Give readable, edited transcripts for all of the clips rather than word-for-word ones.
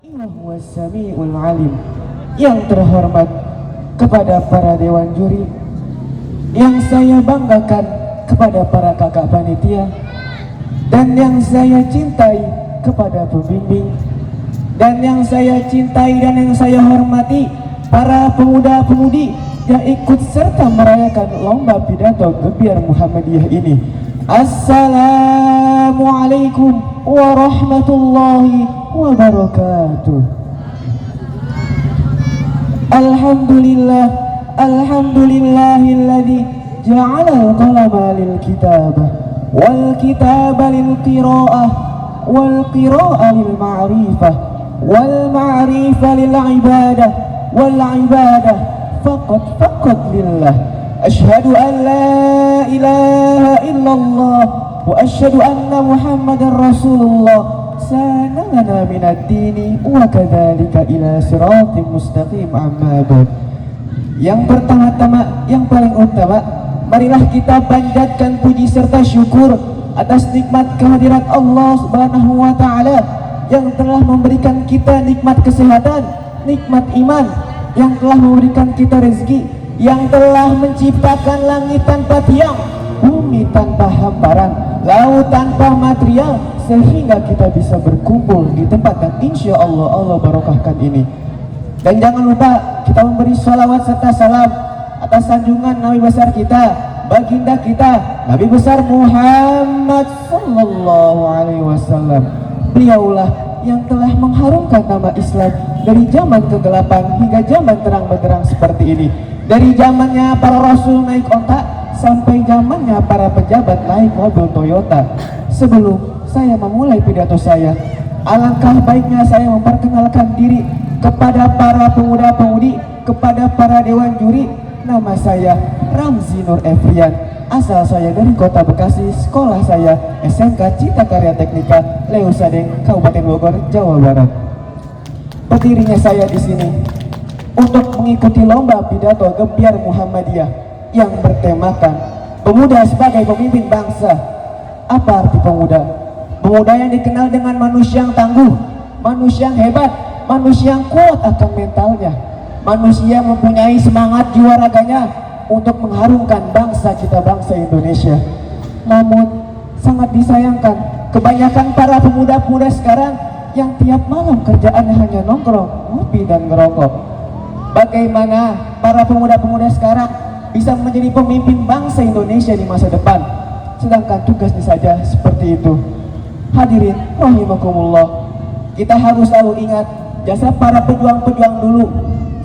Huwa Samiul Alim. Yang terhormat kepada para dewan juri, yang saya banggakan kepada para kakak panitia, dan yang saya cintai kepada pembimbing, dan yang saya cintai dan yang saya hormati para pemuda-pemudi yang ikut serta merayakan lomba pidato Gebiar Muhammadiyah ini. Assalamualaikum warahmatullahi wabarakatuh. Alhamdulillah, alhamdulillahilladzi ja'ala al-qalama lil kitabah wal kitaba lil qira'ah wal qira'ah lil ma'rifah wal ma'rifah lil ibadah wal ibadah faqat lillah. Ashhadu an la ilaha illallah wa ashhadu anna Muhammadar Rasulullah. Sanana minad dini wa kadzalika ila siratim mustaqim, amma ba'd. Yang pertama-tama, yang paling utama, marilah kita panjatkan puji serta syukur atas nikmat kehadirat Allah Subhanahu wa taala yang telah memberikan kita nikmat kesehatan, nikmat iman, yang telah memberikan kita rezeki, yang telah menciptakan langit tanpa tiang, bumi tanpa hamparan, laut tanpa material, sehingga kita bisa berkumpul di tempat yang insya Allah barokahkan ini. Dan jangan lupa kita memberi sholawat serta salam atas sanjungan Nabi besar kita, baginda kita, Nabi besar Muhammad sallallahu alaihi wasallam. Beliaulah yang telah mengharumkan nama Islam dari zaman kegelapan hingga zaman terang benderang seperti ini. Dari zamannya para rasul naik onta sampai zamannya para pejabat naik mobil Toyota. Sebelum saya memulai pidato saya, alangkah baiknya saya memperkenalkan diri kepada para pemuda-pemudi, kepada para dewan juri. Nama saya Ramzi Nur Efrian, asal saya dari Kota Bekasi, sekolah saya SMK Cita Karya Teknika Leo Sadeng, Kabupaten Bogor, Jawa Barat. Berdirinya saya di sini untuk mengikuti lomba pidato Gebiar Muhammadiyah yang bertemakan pemuda sebagai pemimpin bangsa. Apa arti pemuda? Pemuda yang dikenal dengan manusia yang tangguh, manusia yang hebat, manusia yang kuat akan mentalnya, manusia yang mempunyai semangat jiwa raganya untuk mengharumkan bangsa kita, bangsa Indonesia. Namun sangat disayangkan, kebanyakan para pemuda-pemuda sekarang yang tiap malam kerjaannya hanya nongkrong, ngopi dan ngerokok. Bagaimana para pemuda-pemuda sekarang bisa menjadi pemimpin bangsa Indonesia di masa depan, sedangkan tugasnya saja seperti itu? Hadirin rahimakumullah, kita harus selalu ingat jasa para pejuang-pejuang dulu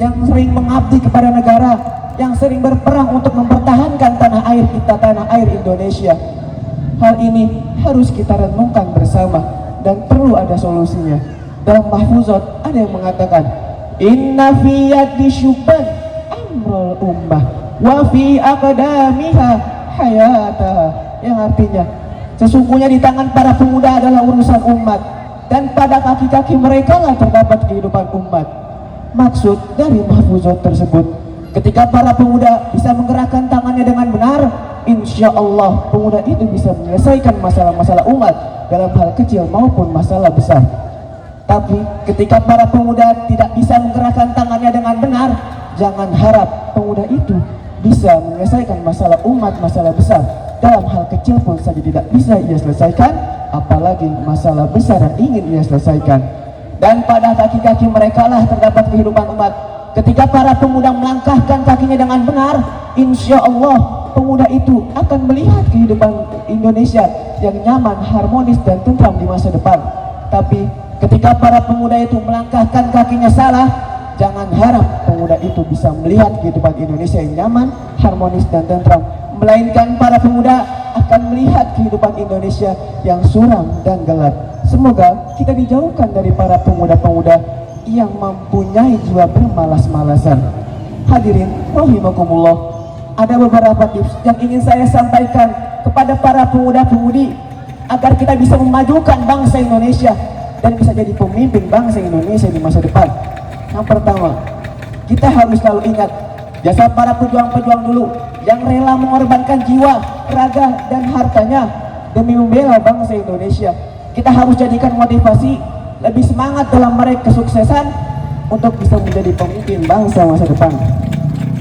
yang sering mengabdi kepada negara, yang sering berperang untuk mempertahankan tanah air kita, tanah air Indonesia. Hal ini harus kita renungkan bersama dan perlu ada solusinya. Dalam mahfuzat ada yang mengatakan, inna fi yadi syubban amrul ummah wa fi aqdamiha hayataha, yang artinya sesungguhnya di tangan para pemuda adalah urusan umat, dan pada kaki-kaki mereka lah terdapat kehidupan umat. Maksud dari mahfuzat tersebut, ketika para pemuda bisa menggerakkan tangannya dengan benar, insya Allah pemuda itu bisa menyelesaikan masalah-masalah umat dalam hal kecil maupun masalah besar. Tapi ketika para pemuda tidak bisa menggerakkan tangannya dengan benar, jangan harap pemuda itu bisa menyelesaikan masalah umat, masalah besar. Dalam hal kecil pun saja tidak bisa ia selesaikan, apalagi masalah besar yang ingin ia selesaikan. Dan pada kaki-kaki mereka lah terdapat kehidupan umat. Ketika para pemuda melangkahkan kakinya dengan benar, insya Allah pemuda itu akan melihat kehidupan Indonesia yang nyaman, harmonis dan tentram di masa depan. Tapi ketika para pemuda itu melangkahkan kakinya salah, jangan harap pemuda itu bisa melihat kehidupan Indonesia yang nyaman, harmonis dan tentram, melainkan para pemuda akan melihat kehidupan Indonesia yang suram dan gelap. Semoga kita dijauhkan dari para pemuda-pemuda yang mempunyai jiwa bermalas-malasan. Hadirin rahimakumullah, ada beberapa tips yang ingin saya sampaikan kepada para pemuda-pemudi agar kita bisa memajukan bangsa Indonesia dan bisa jadi pemimpin bangsa Indonesia di masa depan. Yang pertama, kita harus selalu ingat jasa para pejuang-pejuang dulu yang rela mengorbankan jiwa, raga, dan hartanya demi membela bangsa Indonesia. Kita harus jadikan motivasi lebih semangat dalam meraih kesuksesan untuk bisa menjadi pemimpin bangsa masa depan.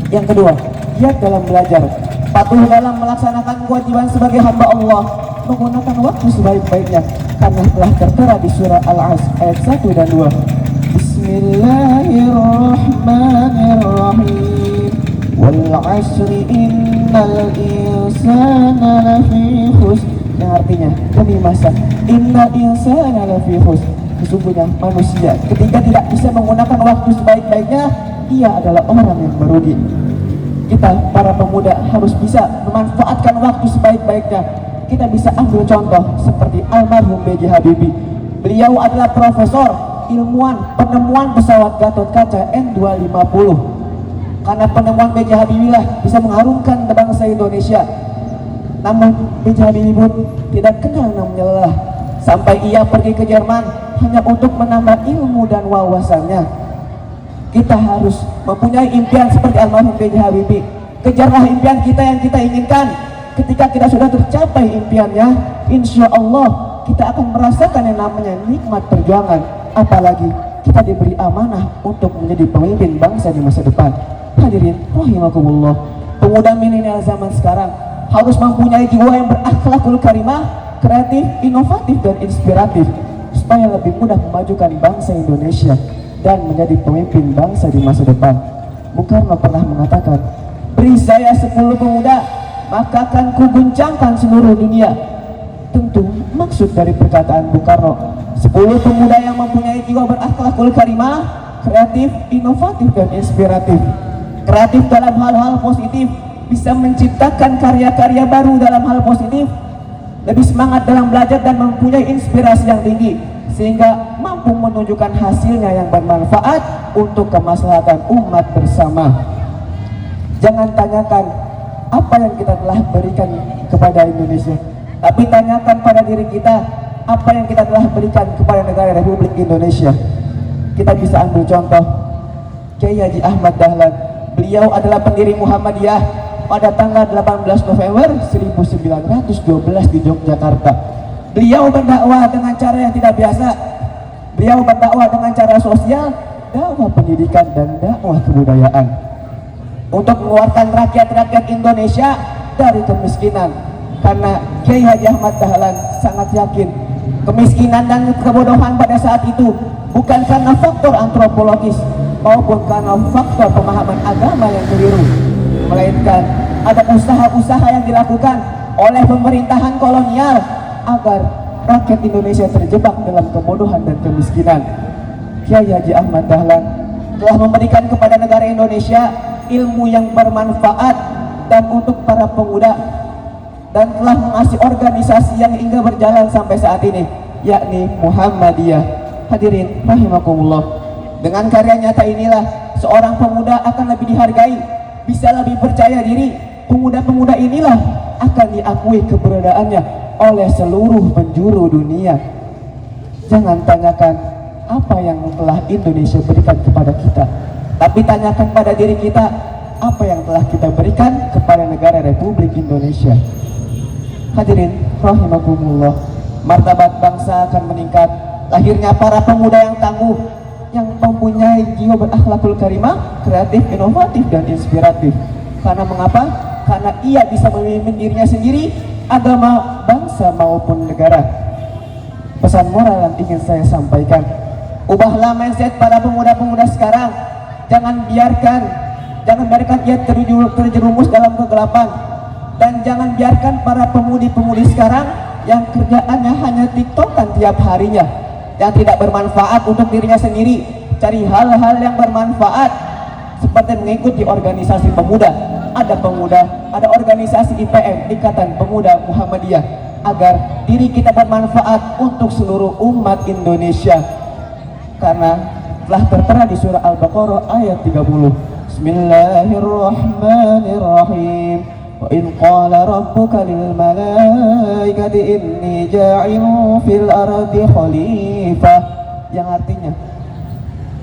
Yang kedua, giat dalam belajar, patuh dalam melaksanakan kewajiban sebagai hamba Allah, menggunakan waktu sebaik-baiknya karena telah tertera di surah Al-Asr ayat 1 dan 2. Bismillahirrahmanirrahim. Wal 'asri innal insana lafi khusr. Yang artinya demi masa, innal insana lafi khusr. Sesungguhnya manusia ketika tidak bisa menggunakan waktu sebaik-baiknya, ia adalah orang yang merugi. Kita para pemuda harus bisa memanfaatkan waktu sebaik-baiknya. Kita bisa ambil contoh seperti almarhum B.J. Habibie. Beliau adalah profesor, ilmuwan, penemuan pesawat Gatot Kaca N250. Karena penemuan B.J. Habibie lah bisa mengharumkan bangsa Indonesia. Namun B.J. Habibie pun tidak kenal namanya lelah, sampai ia pergi ke Jerman hanya untuk menambah ilmu dan wawasannya. Kita harus mempunyai impian seperti almarhum B.J. Habibie. Kejarlah impian kita yang kita inginkan. Ketika kita sudah tercapai impiannya, insya Allah kita akan merasakan yang namanya nikmat perjuangan. Apalagi kita diberi amanah untuk menjadi pemimpin bangsa di masa depan. Hadirin rahimakumullah, pemuda milenial zaman sekarang harus mempunyai jiwa yang berakhlakul karimah, kreatif, inovatif, dan inspiratif, supaya lebih mudah memajukan bangsa Indonesia dan menjadi pemimpin bangsa di masa depan. Bung Karno pernah mengatakan, beri saya 10 pemuda, maka akan kuguncangkan seluruh dunia. Tentu maksud dari perkataan Bung Karno, 10 pemuda yang mempunyai jiwa berakhlakul karimah, kreatif, inovatif, dan inspiratif. Kreatif dalam hal-hal positif, bisa menciptakan karya-karya baru dalam hal positif, lebih semangat dalam belajar dan mempunyai inspirasi yang tinggi, sehingga mampu menunjukkan hasilnya yang bermanfaat untuk kemaslahatan umat bersama. Jangan tanyakan apa yang kita telah berikan kepada Indonesia, tapi tanyakan pada diri kita apa yang kita telah berikan kepada negara Republik Indonesia. Kita bisa ambil contoh Kiai Haji Ahmad Dahlan. Beliau adalah pendiri Muhammadiyah pada tanggal 18 November 1912 di Yogyakarta. Beliau berdakwah dengan cara yang tidak biasa. Beliau berdakwah dengan cara sosial, dakwah pendidikan, dan dakwah kebudayaan untuk mengeluarkan rakyat-rakyat Indonesia dari kemiskinan. Karena Kiai Haji Ahmad Dahlan sangat yakin kemiskinan dan kebodohan pada saat itu bukan karena faktor antropologis maupun karena faktor pemahaman agama yang keliru, melainkan ada usaha-usaha yang dilakukan oleh pemerintahan kolonial agar rakyat Indonesia terjebak dalam kebodohan dan kemiskinan. Kiai Haji Ahmad Dahlan telah memberikan kepada negara Indonesia ilmu yang bermanfaat dan untuk para pemuda, dan telah mengasih organisasi yang hingga berjalan sampai saat ini, yakni Muhammadiyah. Hadirin rahimakumullah, dengan karya nyata inilah seorang pemuda akan lebih dihargai, bisa lebih percaya diri. Pemuda-pemuda inilah akan diakui keberadaannya oleh seluruh penjuru dunia. Jangan tanyakan apa yang telah Indonesia berikan kepada kita, tapi tanyakan pada diri kita apa yang telah kita berikan kepada negara Republik Indonesia. Hadirin rahimakumullah, martabat bangsa akan meningkat. Lahirnya para pemuda yang tangguh, yang mempunyai jiwa berakhlakul karimah, kreatif, inovatif, dan inspiratif. Karena mengapa? Karena ia bisa memimpin dirinya sendiri, agama, bangsa, maupun negara. Pesan moral yang ingin saya sampaikan, ubahlah mindset para pemuda-pemuda sekarang. Jangan biarkan ia terjerumus dalam kegelapan, dan jangan biarkan para pemudi-pemudi sekarang yang kerjaannya hanya tiktokan tiap harinya, yang tidak bermanfaat untuk dirinya sendiri. Cari hal-hal yang bermanfaat, seperti mengikuti organisasi pemuda. Ada organisasi IPM, Ikatan Pemuda Muhammadiyah, agar diri kita bermanfaat untuk seluruh umat Indonesia. Karena telah tertera di surah Al-Baqarah ayat 30. Bismillahirrahmanirrahim. Wa in qala rabbuka lil malaikati inni ja'ilun fil ardi khalifah, yang artinya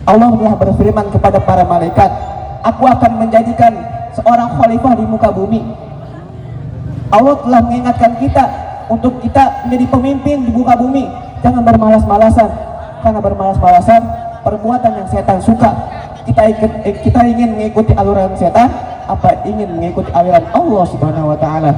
Allah telah berfirman kepada para malaikat, aku akan menjadikan seorang khalifah di muka bumi. Allah telah mengingatkan kita untuk kita menjadi pemimpin di muka bumi. Jangan bermalas-malasan. karena bermalas-malasan, perbuatan yang setan suka. Kita ingin mengikuti aliran setan, apa ingin mengikuti aliran Allah Subhanahu wa taala.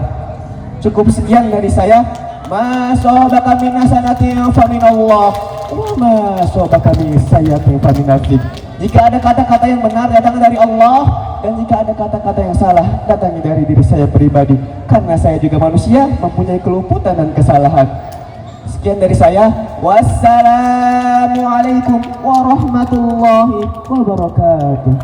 Cukup sekian dari saya. Ma sabaka min hasanatin fa min Allah wa ma sabaka min sayyi'atin fa min nafsik. Jika ada kata-kata yang benar datang dari Allah, dan jika ada kata-kata yang salah datangnya dari diri saya pribadi, karena saya juga manusia mempunyai kelumputan dan kesalahan. Sekian dari saya. Wassalamualaikum warahmatullahi wabarakatuh.